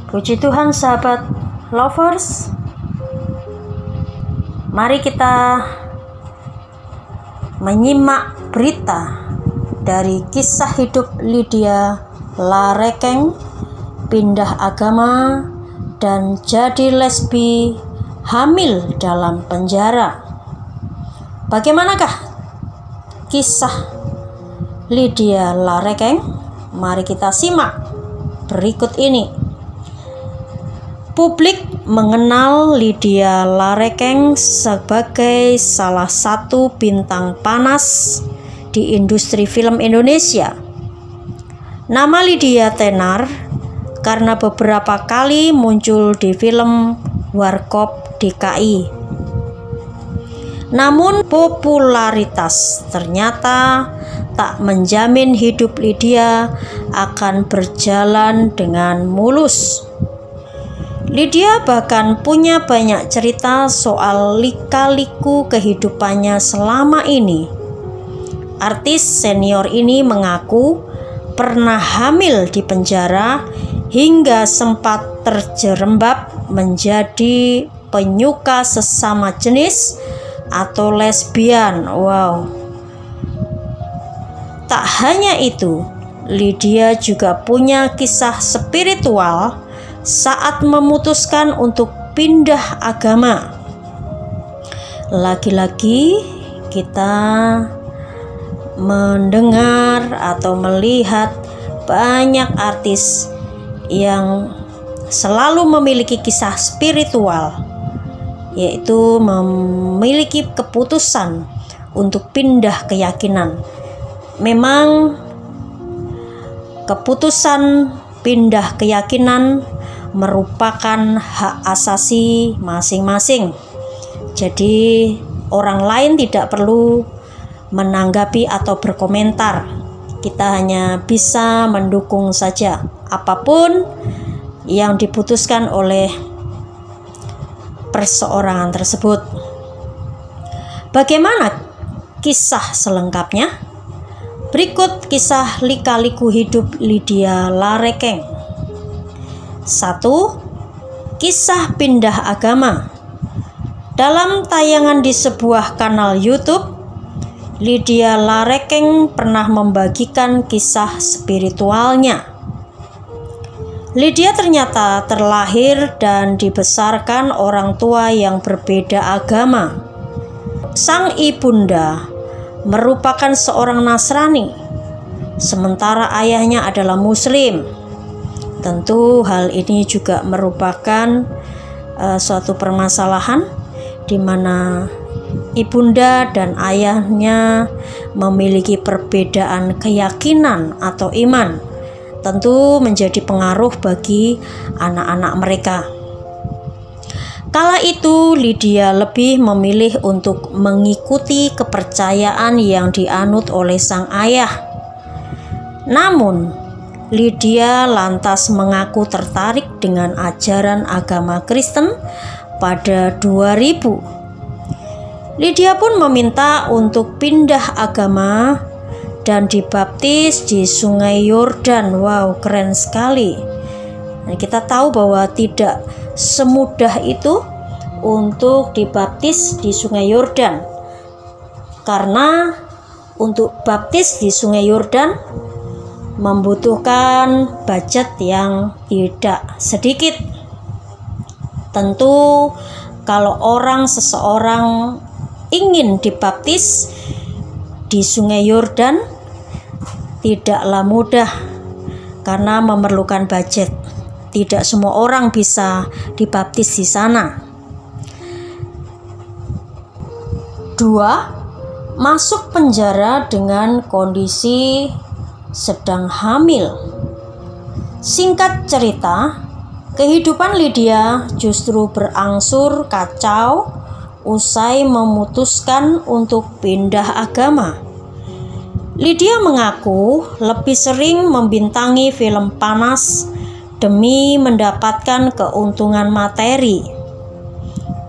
Puji Tuhan sahabat lovers, mari kita menyimak berita dari kisah hidup Lydia Larekeng, pindah agama dan jadi lesbi, hamil dalam penjara. Bagaimanakah kisah Lydia Larekeng? Mari kita simak berikut ini. Publik mengenal Lydia Larekeng sebagai salah satu bintang panas di industri film Indonesia. Nama Lydia tenar karena beberapa kali muncul di film Warkop DKI. Namun popularitas ternyata tak menjamin hidup Lydia akan berjalan dengan mulus. Lydia bahkan punya banyak cerita soal lika-liku kehidupannya selama ini. Artis senior ini mengaku pernah hamil di penjara hingga sempat terjerembab menjadi penyuka sesama jenis atau lesbian. Wow. Tak hanya itu, Lydia juga punya kisah spiritual saat memutuskan untuk pindah agama. Lagi-lagi kita mendengar atau melihat banyak artis yang selalu memiliki kisah spiritual, yaitu memiliki keputusan untuk pindah keyakinan. Memang keputusan pindah keyakinan merupakan hak asasi masing-masing. Jadi orang lain tidak perlu menanggapi atau berkomentar. Kita hanya bisa mendukung saja apapun yang diputuskan oleh perseorangan tersebut. Bagaimana kisah selengkapnya? Berikut kisah lika-liku hidup Lydia Larekeng. 1. Kisah pindah agama. Dalam tayangan di sebuah kanal YouTube, Lydia Larekeng pernah membagikan kisah spiritualnya. Lydia ternyata terlahir dan dibesarkan orang tua yang berbeda agama. Sang ibunda merupakan seorang Nasrani, sementara ayahnya adalah Muslim. Tentu hal ini juga merupakan suatu permasalahan di mana ibunda dan ayahnya memiliki perbedaan keyakinan atau iman. Tentu menjadi pengaruh bagi anak-anak mereka. Kala itu Lydia lebih memilih untuk mengikuti kepercayaan yang dianut oleh sang ayah. Namun Lydia lantas mengaku tertarik dengan ajaran agama Kristen pada 2000. Lydia pun meminta untuk pindah agama dan dibaptis di Sungai Yordan. Wow, keren sekali. Nah, kita tahu bahwa tidak semudah itu untuk dibaptis di Sungai Yordan, karena untuk baptis di Sungai Yordan membutuhkan budget yang tidak sedikit. Tentu kalau seseorang ingin dibaptis di Sungai Yordan tidaklah mudah karena memerlukan budget. Tidak semua orang bisa dibaptis di sana. 2. Masuk penjara dengan kondisi sedang hamil. Singkat cerita, kehidupan Lydia justru berangsur kacau usai memutuskan untuk pindah agama. Lydia mengaku lebih sering membintangi film panas demi mendapatkan keuntungan materi.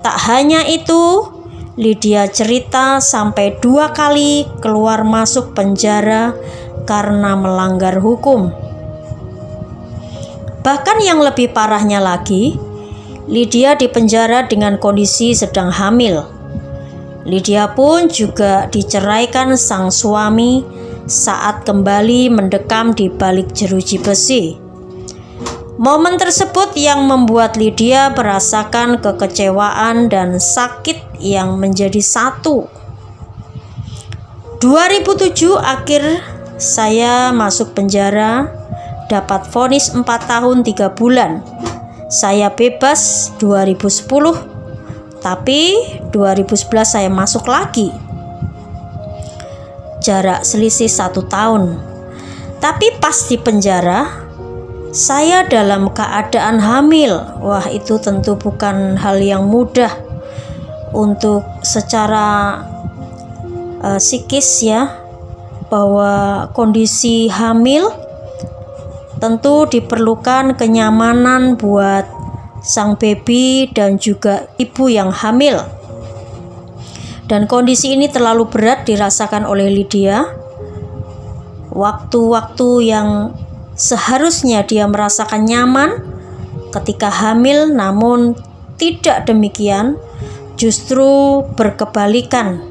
Tak hanya itu, Lydia cerita sampai 2 kali keluar masuk penjara karena melanggar hukum. Bahkan yang lebih parahnya lagi, Lydia dipenjara dengan kondisi sedang hamil. Lydia pun juga diceraikan sang suami saat kembali mendekam di balik jeruji besi. Momen tersebut yang membuat Lydia merasakan kekecewaan dan sakit yang menjadi satu. 2007 akhir saya masuk penjara, dapat vonis 4 tahun 3 bulan. Saya bebas 2010, tapi 2011 saya masuk lagi. Jarak selisih 1 tahun. Tapi pas di penjara, saya dalam keadaan hamil. Wah, itu tentu bukan hal yang mudah untuk secara psikis ya, bahwa kondisi hamil tentu diperlukan kenyamanan buat sang baby dan juga ibu yang hamil. Dan kondisi ini terlalu berat dirasakan oleh Lydia. Waktu-waktu yang seharusnya dia merasakan nyaman ketika hamil, namun tidak demikian, justru berkebalikan,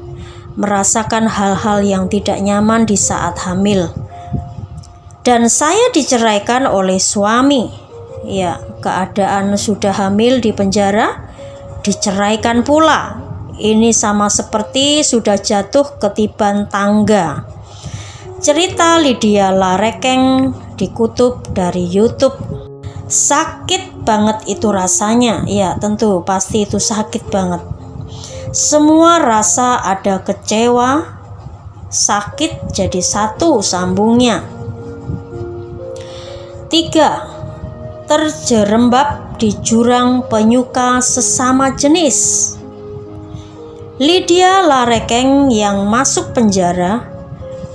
merasakan hal-hal yang tidak nyaman di saat hamil. Dan saya diceraikan oleh suami. Ya, keadaan sudah hamil di penjara, diceraikan pula. Ini sama seperti sudah jatuh ketiban tangga. Cerita Lydia Larekeng dikutip dari YouTube. Sakit banget itu rasanya. Ya, tentu pasti itu sakit banget. Semua rasa, ada kecewa, sakit jadi satu sambungnya. 3. Terjerembab di jurang penyuka sesama jenis. Lydia Larekeng yang masuk penjara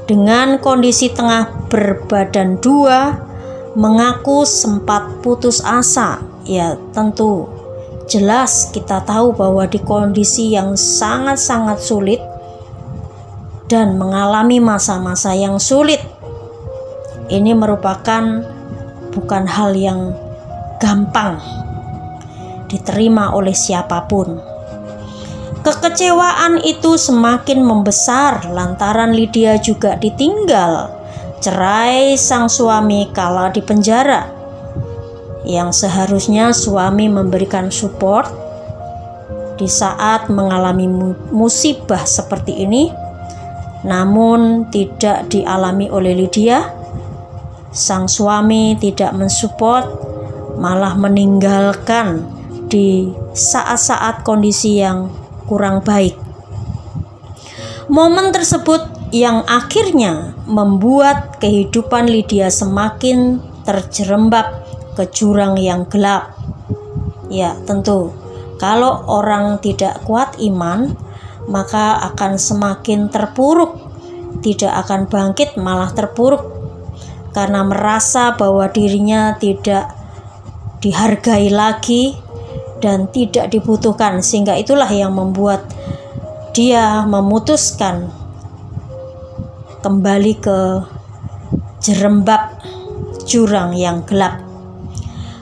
dengan kondisi tengah berbadan 2 mengaku sempat putus asa. Ya, tentu jelas kita tahu bahwa di kondisi yang sangat-sangat sulit dan mengalami masa-masa yang sulit, ini merupakan bukan hal yang gampang diterima oleh siapapun. Kekecewaan itu semakin membesar lantaran Lydia juga ditinggal cerai sang suami kala di penjara. Yang seharusnya suami memberikan support di saat mengalami musibah seperti ini, namun tidak dialami oleh Lydia. Sang suami tidak mensupport, malah meninggalkan di saat-saat kondisi yang kurang baik. Momen tersebut yang akhirnya membuat kehidupan Lydia semakin terjerembab ke jurang yang gelap. Ya, tentu kalau orang tidak kuat iman, maka akan semakin terpuruk, tidak akan bangkit, malah terpuruk karena merasa bahwa dirinya tidak dihargai lagi dan tidak dibutuhkan, sehingga itulah yang membuat dia memutuskan kembali ke jerembab jurang yang gelap.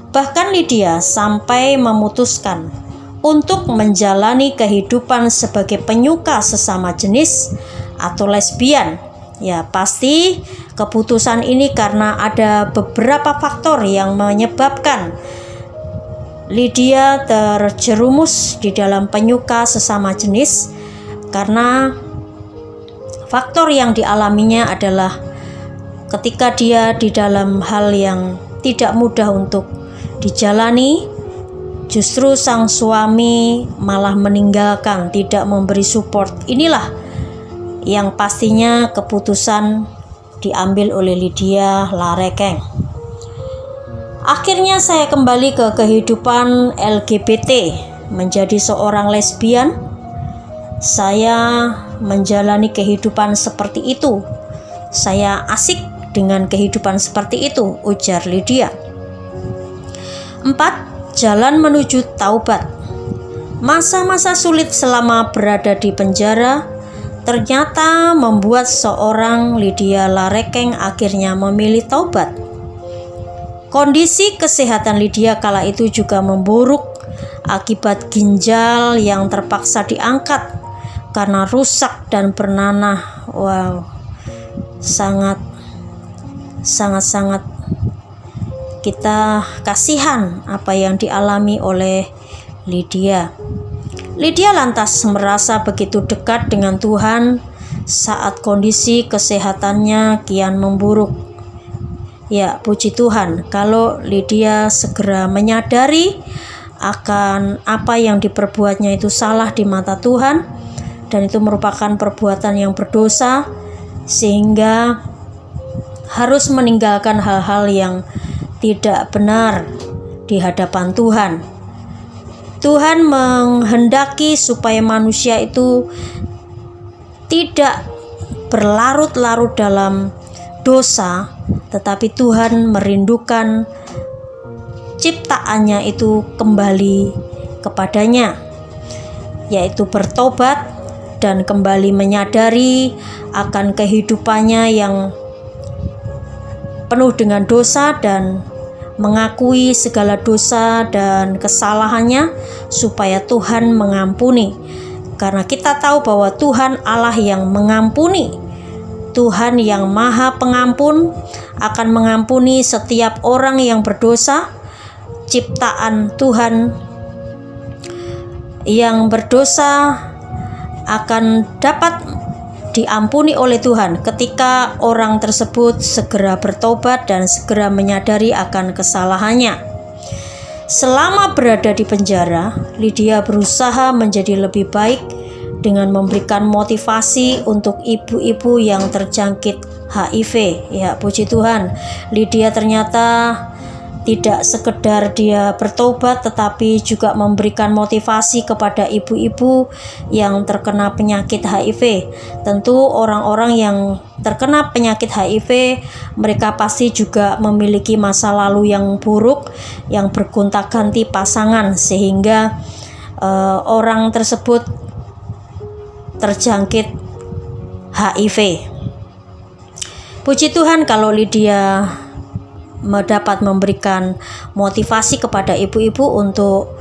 Bahkan Lydia sampai memutuskan untuk menjalani kehidupan sebagai penyuka sesama jenis atau lesbian. Ya, pasti keputusan ini karena ada beberapa faktor yang menyebabkan Lydia terjerumus di dalam penyuka sesama jenis, karena faktor yang dialaminya adalah ketika dia di dalam hal yang tidak mudah untuk dijalani, justru sang suami malah meninggalkan, tidak memberi support. Inilah yang pastinya keputusan diambil oleh Lydia Larekeng. Akhirnya saya kembali ke kehidupan LGBT, menjadi seorang lesbian. Saya menjalani kehidupan seperti itu. Saya asik dengan kehidupan seperti itu, ujar Lydia. 4. Jalan menuju taubat. Masa-masa sulit selama berada di penjara ternyata membuat seorang Lydia Larekeng akhirnya memilih taubat. Kondisi kesehatan Lydia kala itu juga memburuk akibat ginjal yang terpaksa diangkat karena rusak dan bernanah. Wow, sangat kita kasihan apa yang dialami oleh Lydia. Lydia lantas merasa begitu dekat dengan Tuhan saat kondisi kesehatannya kian memburuk. Ya, puji Tuhan kalau Lydia segera menyadari akan apa yang diperbuatnya itu salah di mata Tuhan dan itu merupakan perbuatan yang berdosa, sehingga harus meninggalkan hal-hal yang tidak benar di hadapan Tuhan. Tuhan menghendaki supaya manusia itu tidak berlarut-larut dalam dosa, tetapi Tuhan merindukan ciptaannya itu kembali kepadanya, yaitu bertobat dan kembali menyadari akan kehidupannya yang penuh dengan dosa dan mengakui segala dosa dan kesalahannya supaya Tuhan mengampuni. Karena kita tahu bahwa Tuhan Allah yang mengampuni, Tuhan yang Maha Pengampun, akan mengampuni setiap orang yang berdosa. Ciptaan Tuhan yang berdosa akan dapat diampuni oleh Tuhan ketika orang tersebut segera bertobat dan segera menyadari akan kesalahannya. Selama berada di penjara, Lydia berusaha menjadi lebih baik dengan memberikan motivasi untuk ibu-ibu yang terjangkit HIV. Ya, puji Tuhan, Lydia ternyata tidak sekedar dia bertobat, tetapi juga memberikan motivasi kepada ibu-ibu yang terkena penyakit HIV. Tentu orang-orang yang terkena penyakit HIV, mereka pasti juga memiliki masa lalu yang buruk, yang bergonta-ganti pasangan, sehingga orang tersebut terjangkit HIV. Puji Tuhan kalau Lydia dapat memberikan motivasi kepada ibu-ibu untuk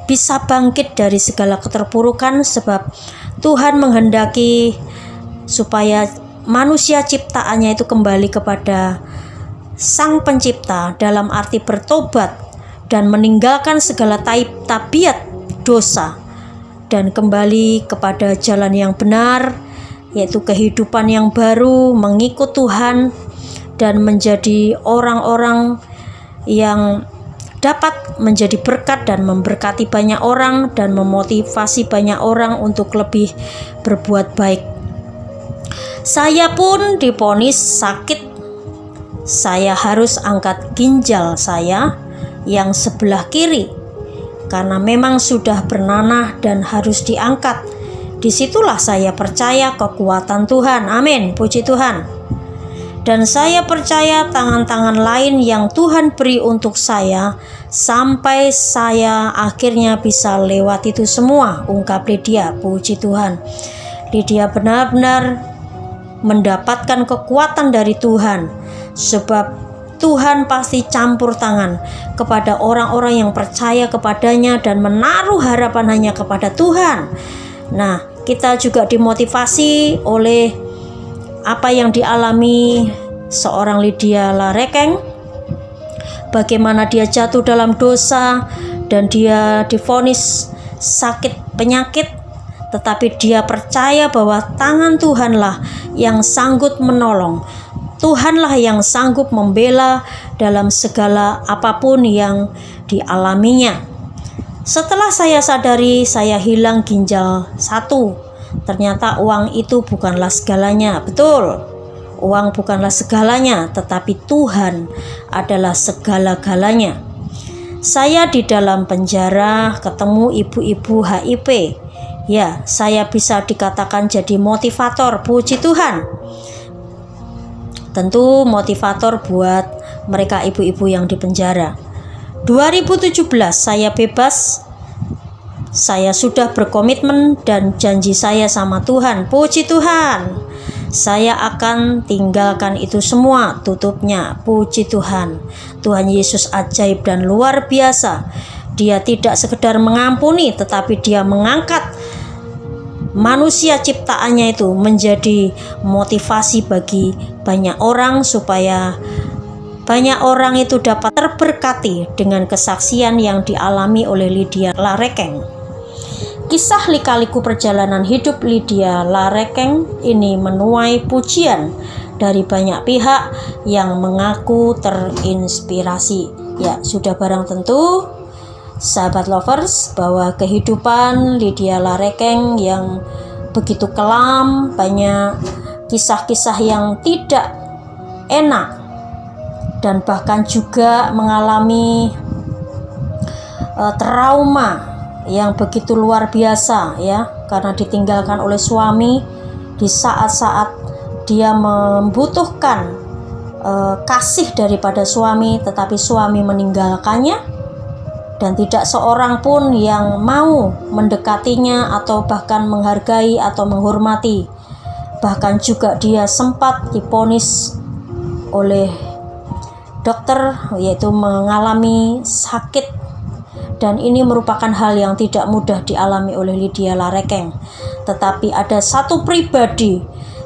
bisa bangkit dari segala keterpurukan, sebab Tuhan menghendaki supaya manusia ciptaannya itu kembali kepada Sang Pencipta, dalam arti bertobat dan meninggalkan segala tabiat dosa dan kembali kepada jalan yang benar, yaitu kehidupan yang baru, mengikut Tuhan dan menjadi orang-orang yang dapat menjadi berkat dan memberkati banyak orang dan memotivasi banyak orang untuk lebih berbuat baik. Saya pun divonis sakit. Saya harus angkat ginjal saya yang sebelah kiri karena memang sudah bernanah dan harus diangkat. Disitulah saya percaya kekuatan Tuhan. Amin, puji Tuhan. Dan saya percaya tangan-tangan lain yang Tuhan beri untuk saya sampai saya akhirnya bisa lewat itu semua, ungkap Lydia. Puji Tuhan, Lydia benar-benar mendapatkan kekuatan dari Tuhan, sebab Tuhan pasti campur tangan kepada orang-orang yang percaya kepadanya dan menaruh harapan hanya kepada Tuhan. Nah, kita juga dimotivasi oleh apa yang dialami seorang Lydia Larekeng, bagaimana dia jatuh dalam dosa dan dia divonis sakit penyakit, tetapi dia percaya bahwa tangan Tuhanlah yang sanggup menolong, Tuhanlah yang sanggup membela dalam segala apapun yang dialaminya. Setelah saya sadari saya hilang ginjal satu, ternyata uang itu bukanlah segalanya. Betul, uang bukanlah segalanya, tetapi Tuhan adalah segala-galanya. Saya di dalam penjara ketemu ibu-ibu HIV. Ya, saya bisa dikatakan jadi motivator. Puji Tuhan. Tentu motivator buat mereka ibu-ibu yang di penjara. 2017 saya bebas. Saya sudah berkomitmen dan janji saya sama Tuhan. Puji Tuhan. Saya akan tinggalkan itu semua, tutupnya. Puji Tuhan. Tuhan Yesus ajaib dan luar biasa. Dia tidak sekedar mengampuni, tetapi dia mengangkat manusia ciptaannya itu menjadi motivasi bagi banyak orang, supaya banyak orang itu dapat terberkati dengan kesaksian yang dialami oleh Lydia Larekeng. Kisah lika-liku perjalanan hidup Lydia Larekeng ini menuai pujian dari banyak pihak yang mengaku terinspirasi. Ya, sudah barang tentu sahabat lovers bahwa kehidupan Lydia Larekeng yang begitu kelam, banyak kisah-kisah yang tidak enak, dan bahkan juga mengalami trauma yang begitu luar biasa, ya, karena ditinggalkan oleh suami di saat-saat dia membutuhkan kasih daripada suami, tetapi suami meninggalkannya dan tidak seorang pun yang mau mendekatinya atau bahkan menghargai atau menghormati. Bahkan juga dia sempat divonis oleh dokter, yaitu mengalami sakit. Dan ini merupakan hal yang tidak mudah dialami oleh Lydia Larekeng. Tetapi ada satu pribadi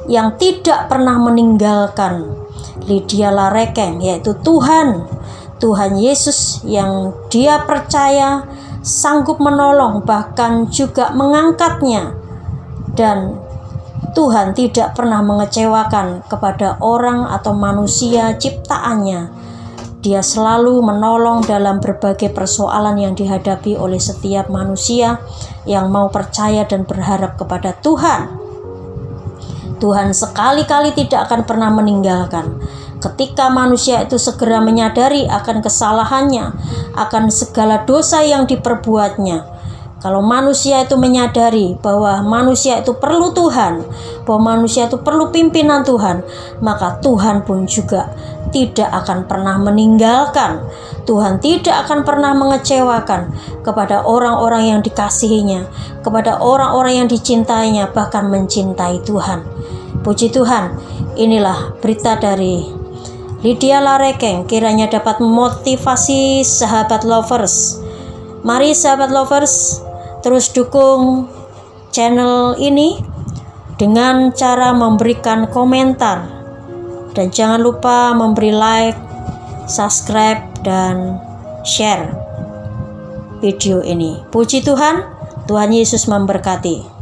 yang tidak pernah meninggalkan Lydia Larekeng, yaitu Tuhan Yesus, yang dia percaya sanggup menolong, bahkan juga mengangkatnya. Dan Tuhan tidak pernah mengecewakan kepada orang atau manusia ciptaannya. Dia selalu menolong dalam berbagai persoalan yang dihadapi oleh setiap manusia yang mau percaya dan berharap kepada Tuhan. Tuhan sekali-kali tidak akan pernah meninggalkan. Ketika manusia itu segera menyadari akan kesalahannya, akan segala dosa yang diperbuatnya. Kalau manusia itu menyadari bahwa manusia itu perlu Tuhan, bahwa manusia itu perlu pimpinan Tuhan, maka Tuhan pun juga tidak akan pernah meninggalkan. Tuhan tidak akan pernah mengecewakan kepada orang-orang yang dikasihinya, kepada orang-orang yang dicintainya, bahkan mencintai Tuhan. Puji Tuhan, inilah berita dari Lydia Larekeng, kiranya dapat memotivasi sahabat lovers. Mari sahabat lovers, terus dukung channel ini dengan cara memberikan komentar. Dan jangan lupa memberi like, subscribe, dan share video ini. Puji Tuhan, Tuhan Yesus memberkati.